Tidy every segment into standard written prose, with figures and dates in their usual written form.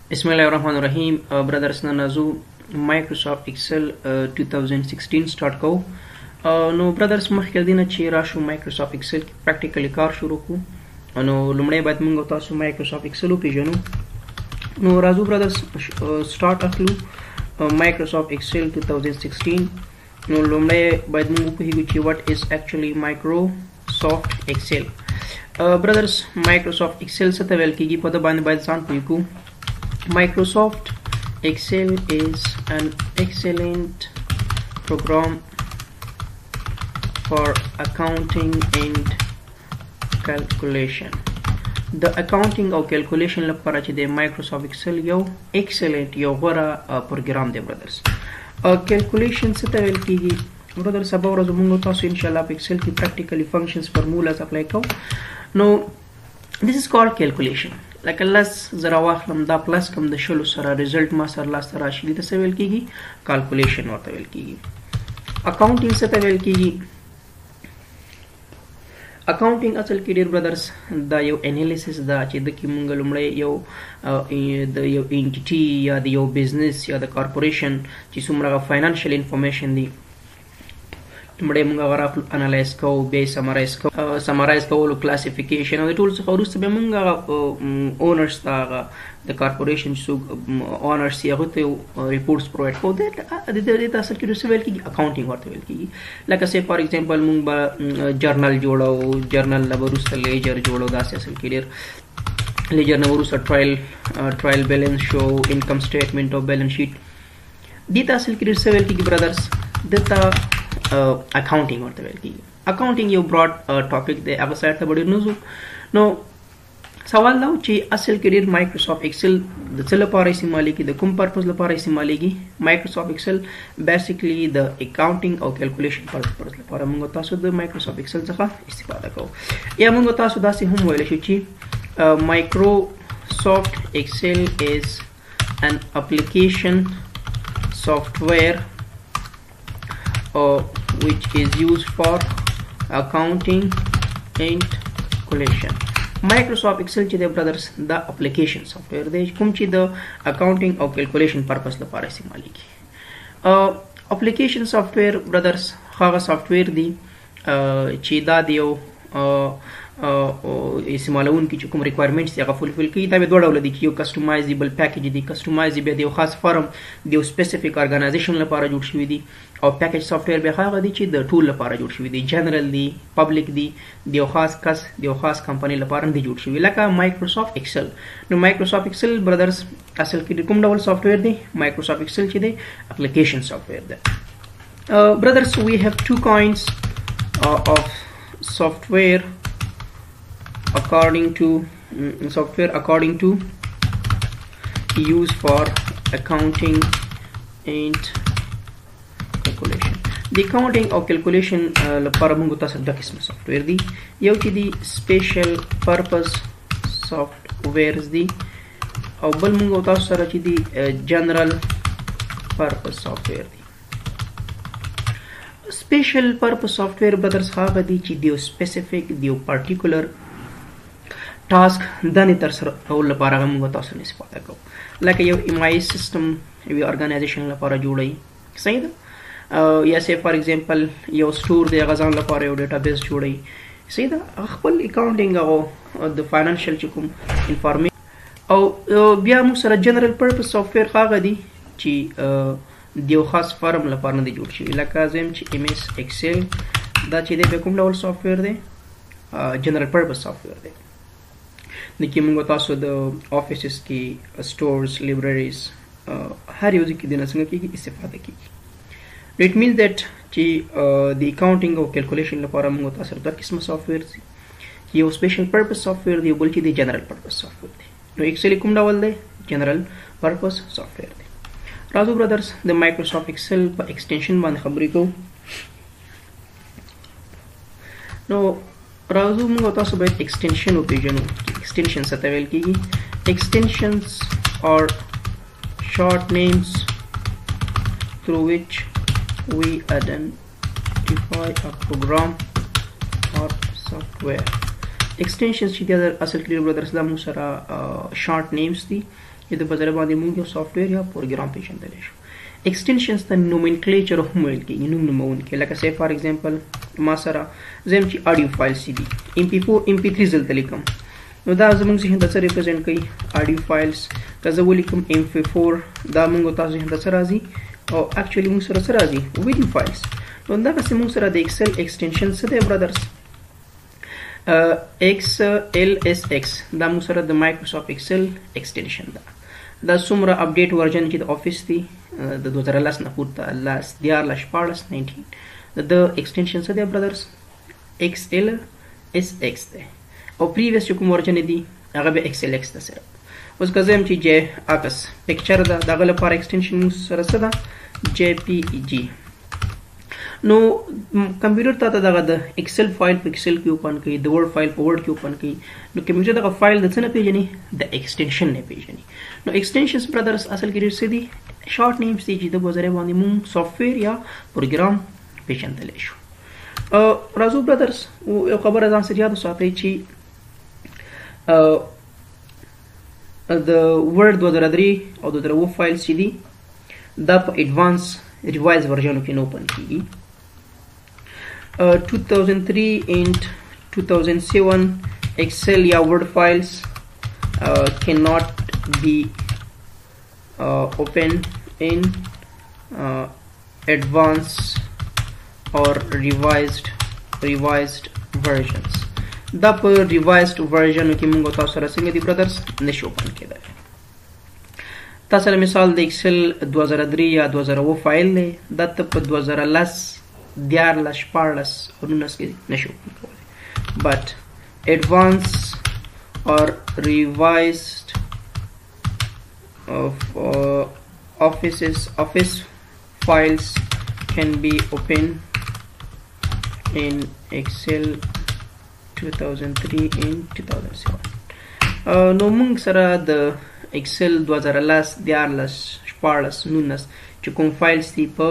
Bismillahirrahmanirrahim. Brothers nanazu Microsoft Excel 2016 start کو نو برادرز مخکې دینه چې راشو Microsoft Excel کې پریکټیکلی کار شروع کو نو لومړی باید موږ تاسو Microsoft Excel وپیژنو نو راځو برادرز سٹارټ اخلو Microsoft Excel 2016 نو لومړی باید موږ وپوهیږو چې what is actually Microsoft Excel brothers Microsoft Excel څه ته ویل کیږي په دې باندې باید ځان پوه کړو Microsoft Excel is an excellent program for accounting and calculation. The accounting or calculation لپاره چې د Microsoft Excel یو excellent یو غوره پروګرام دی brothers. calculation څه ته ویل کیږي brothers سبا ورځ موږ تاسو ان شاء الله په Excel کې practically functions formulas apply کوو نو this is called calculation لکه لس زره واخلم دا پلس کوم د شلو سره ریزلټ ما سره لاسته راشي دې څه ویل کیږي کالکولیشن ورته ویل کیږي اکاونټینګ څه ته ویل کیږي اکاونټینګ اصل کې ډیر برادرز دا یو انالیسس دا چې د کې مونږ لومړی د یو انټیټي یا د یو بزنس یا د کارپوریشن چې څومره فاینانشل انفارمیشن دی لومړی موږ هغه انالایز کوو بیا سمرایز کولو کلاسیفیکیشن او د ټول څخه وروسته بیا موږ هغه اونرز ته هغه د کارپوریشن چې څوک اونرز یې هغوی ته ریپورټس پرووایډ کوو د دې ته اصل کې څه ویل کېږي اکاونټینګ ورته ویل کېږي لکه سې فار ایگزامپل موږ به جرنل جوړو جرنل نه به وروسته لیجر جوړو داسې اصل کې ډېر لیجر نه وروسته ټرایل بیلنس شو انکم سټیټمنټ او بیلنس شیټ دې ته اصل کې ډېر څه ویل کېږي برادرز دته اکاونټینګ ورته ویل کیږي اکاونټینګ یو براډ ټاپک دی هغه سایډ ته به ډېر نوځو نو سوال دا و چې اصل کې ډېر Microsoft Excel د څه لپاره استعمالیږي د کوم پرپز لپاره استعمالیږي Microsoft Excel بیسیکلی د اکاونټینګ او کیلکولیشن پرپز لپاره موږ تاسو د Microsoft Excel څخه استفاده کوو یا موږ تاسو داسې هم ویلی شو چې Microsoft Excel is an application software which is used for accounting and calculation. Microsoft Excel چې د brothers دا application software دی کوم چې د accounting او calculation purpose لپاره استعمالیږي application software brothers هغه software دی چې دا د یو استعمالونکي چې کوم ریکوایرمنټس یې هغه فلفل کوي دا به دوه ډوله دي چې یو کسټمایزیبل پیکیج دی کسټمایزیبل د یو خاص فارم د یو سپیسیفیک ارګنایزیشن لپاره جوړ شوی دی او پیکیج سافټویر به هغه دی چې د ټول لپاره جوړ شوی دی جنرال دی پبلک دی د یو خاص کس د یو خاص کمپنی لپاره دی جوړ شوی لکه Microsoft Excel نو Microsoft Excel brothers اصل کې کوم ډول سافټویر دی Microsoft Excel چې دی اپلیکیشن سافټویر دی brothers we have two kinds of software according to use for accounting and calculation the accounting or calculation لپاره موږ تاسو د قسم سافټویر دی یو چې دی سپیشل پرپز سافټویرز دی او بل موږ تاسو سره چې دی جنرال پرپز سافټویر دی سپیشل پرپز سافټویر برادرز هغه دی چې دی سپیسیفیک دی پارټیکولر ټاسک دنه تر سره کول لپاره موږ تاسو نه استفاده کوو لکه یو MIS سیستم یو ارګنایزیشن لپاره جوړی صحیح ده یا سه فار ایگزامپل یو سٹور دی غزان لپاره یو ډیټابیس جوړی صحیح ده خپل اکاونټینګ او د فاینانشل چې کوم انفارمیشن او بیا موږ سره جنرال پرپز سافټویر هغه دی چې د یو خاص فارم لپاره نه دی جوړ شوی لکه زم چې MS Excel دا چې د کوم ډول سافټویر دی جنرال پرپز سافټویر دی د کې موږ تاسو د افیسز کې سٹورز لیبرریز هر یو ځای کې د څنګه کې استفاده کیږي اټ مینز دیٹ چې د اکاونټینګ او کیلکولیشن لپاره موږ تاسو د قسمه سافټویر دی یو سپیشل پرپز سافټویر دی بل چې د جنرال پرپز سافټویر دی نو ایکسل کوم ډول دی جنرال پرپز سافټویر دی راځو برادرز د Microsoft Excel په ایکسټنشن باندې خبرې کوو نو راځو موږ تاسو باید ایکسټنشن وپیژنو extensions څه ته ویل کیږي extensions are short names through which we identify a program or software extensions چې د اصل کې برادرز د مو سره short names دي د په ذریعه باندې موږ یو سافټویر یا پروګرام پیژندلی شو. ایکسټنشنز ته نومنکلیچر هم ویل کېږي، نوم نومونکي. لکه سی فار ایگزامپل ما سره زه یم چې اډیو فایل سی دي MP4 MP3 دلته لیکم، نو دا زموږ ذهن ته څه ریپرزینټ کوي؟ اډیو فایلز. که زه ولیکم MP4 دا موږ تاسو ذهن ته څه راځي؟ او اکچولی موږ سره څه راځي؟ ویډیو فایلز. نو دغسې موږ سره د ایکسل ایکسټنشن څه دی برادرز؟ XLSX دا موږ سره د مایکروسافټ ایکسل ایکسټنشن ده. دا څومره اپډیټ ورژن چې د افیس دی د 2010 نه پورته 10 14 14 19 د ایکسټنشن څه دی برادرز؟ XLSX دی. او پریویس چې کوم ورژن دی هغه به XLX ده سره. اوس که زه یم چې JAX پکچر ده دغه لپاره ایکسټنشن موږ سره څه ده؟ JPEG. نو کمپیوټر ته دغه د ایکسل فایل په ایکسل کې اوپن کوي، د ورډ فایل په ورډ کې اوپن کوي، نو کمپیوټر دغه فایل د څه نه پیژني؟ د ایکسټنشن نه پیژني. نو ایکسټنشنز برادرز اصل کې ډېر څه دي؟ شارټ نیمز دي چې د ذریعه باندې موږ سافټویر یا پروګرام پیژندلی شو. راځو برادرز یو خبره ځان سره یاد وساتئ چې د ورډ 2003 او 2009 فایلز چې دي دا په ایډوانس ریوایز ورژنو کې نه اوپن کېږي. 2003 and 2007 Excel یا Word files cannot be open in advanced or revised versions. دا په revised version کې موږ تاسو سره څنګه دي برادرز نشو اوپن کېدای. تاسو سره مثال د ایکسل 2003 یا 2009 فایل دی، دا ته په 2010 14 14 او 19 کې نشو اوپن کولی. but advanced or revised of office files can be opened in Excel 2003 and 2007. نو موږ سره د ایکسل 2010 14 14 19 چې کوم فایلز دي په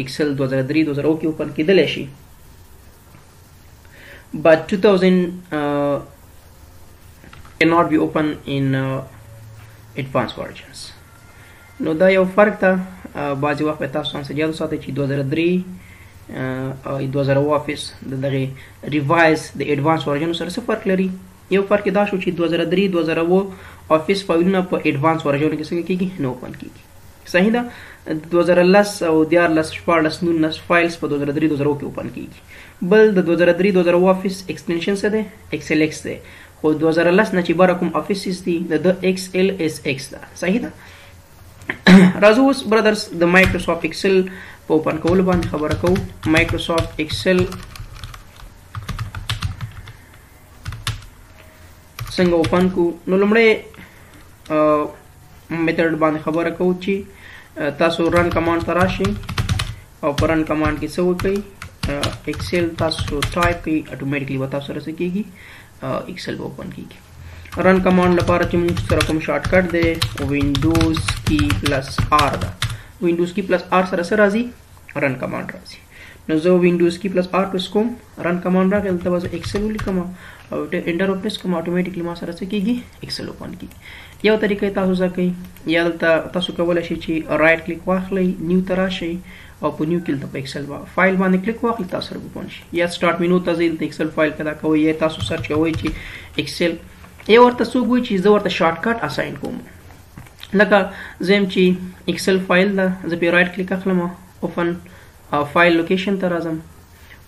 ایکسل 2003 2009 کې اوپن کېدلی شي، but 2000 cannot be open in advanced versions. نو دا یو فرق ده. بعضې وخت به تاسو هم یاد وساتئ چې 2003 او 2009 افیس د دغې ریوایز د ایډوانس ورژنو سره څه فرق لري؟ یو فرق دا شو چې 2003 2009 افیس فایلونه په ایډوانس ورژنو کې څنګه کېږي؟ نه اوپن کېږي. صحیح ده. 2010 او 14 14 19 فایلز په 2003 2009 کې اوپن کېږي. بل د 2003 2009 افیس ایکسټنشن څه دی؟ XLX دی. خو 2010 نه چې بره کوم افیسز دي د XLSX ده. صحیح ده. راځو اوس برادرز د مایکروسافټ ایکسل په اوپن کولو باندې خبره کوو. مایکروسافټ ایکسل څنګه اوپن کو؟ نو لومړی میتھډ باندې خبره کوو چې تاسو رن کمانډ ته راشئ او په رن کمانډ کې څه وکړئ؟ ایکسل تاسو ټایپ کړئ، اټومیټیکلی به تاسو سره څه کېږي؟ ایکسل به اوپن کېږي. رن کمانډ لپاره چې موږ سره کوم شارټ کټ دی وینډوز کی پلس آر ده. وینډوز کی پلس آر سره څه راځي؟ رن کمانډ راځي. نو زه وینډوز کی پلس آر پرس کوم، رن کمانډ راغی، دلته به زه ایکسل ولیکم او انټر وپرس کوم، اټومیټیکلی ما سره څه کېږي؟ ایکسل اوپن کېږي. یو طریقه تاسو زده کوئ، یا دلته تاسو کولی شئ چې رایټ کلیک واخلئ، نیو ته راشئ او په نیو کې دلته په ایکسل فایل باندې کلیک واخلئ، تاسو سره اوپن شي. یا سټارټ مینو ته ځئ، دلته ایکسل فایل پیدا کوئ، یا تاسو سرچ کوئ چې ایکسل. یا ورته څوک وایي چې زه ورته شارټ کټ اساین کوم، لکه زه یم چې ایکسل فایل ده، زه پرې رایټ کلیک اخلم، اوپن فایل لوکیشن ته راځم،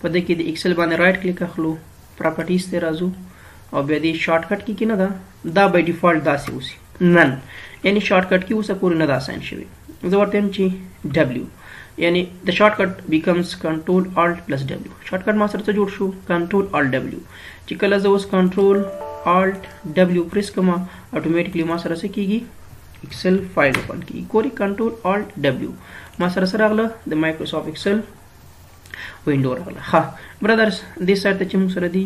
په دې کې د ایکسل باندې رایټ کلیک اخلو، پراپرټیز ته راځو او بیا دې شارټ کټ کې نه ده، دا بای ډیفالټ داسې اوسي نن، یعنی شارټ کټ کې اوسه پورې نه ده اساین شوی. زه ورته یم چې W، یعنی د شارټ کټ بیکمز کنټرول الټ پلس W. شارټ کټ ما سره څه جوړ شو؟ کنټرول الټ W. چې کله زه اوس کنټرول الټ W پریس کوم، اټومیټیکلی ما سره څه کېږي؟ ایکسل فایل اوپن کېږي. ګورئ کنټرول الټ W ما سره څه راغله؟ د مایکروسافټ ایکسل وینډو راغله. ښه برادرز دې سایډ ته چې موږ سره دي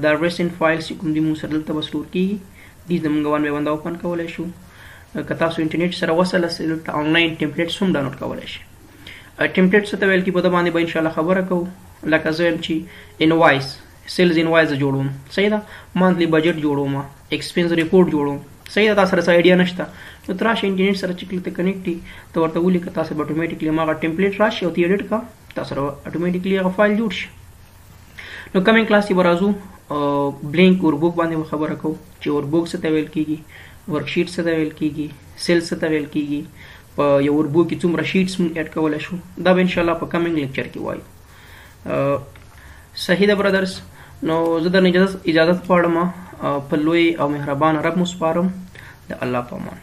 دا ریسنټ فایلز چې کوم دي موږ سره دلته به سټور کېږي، دې زموږ ون بای ون دا اوپن کولی شو. که تاسو انټرنیټ سره وصل یاست دلته آنلاین ټمپلیټس هم ډاونلوډ کولی شئ. ټمپلیټ څه ته ویل کېږي په ده باندې به انشاءالله خبره کوو. لکه زه یم چې انوایس سیلز انوایس جوړوم، صحیح ده، منثلی بجټ جوړوم، ایکسپنس ریپورټ جوړوم، صحیح ده، تاسو سره ایډیا نشته نو تراشه انټرنیټ سره چې کله ته کنیکټ یې ته ورته ولیکه تاسو به اتوماتیکلی هغه ټمپلیټ راشي او ته ایډیټ کا تاسو سره اتوماتیکلی هغه فایل جوړ شي. نو کمینګ کلاس کې به راځو بلینک وربوک باندې خبره کوو چې وربوک څه ته ویل کیږي، ورکشیټ څه ته ویل کیږي، سیل څه ته ویل کیږي، په یو وربوک کې څومره شیټس موږ اډ کولی شو، دا به انشاءالله په کمینګ لیکچر کې وایو. صحیح ده برادرز، نو زه درنه اجازه غواړم په لوی او مهربان رب مو سپارم. د الله په امان.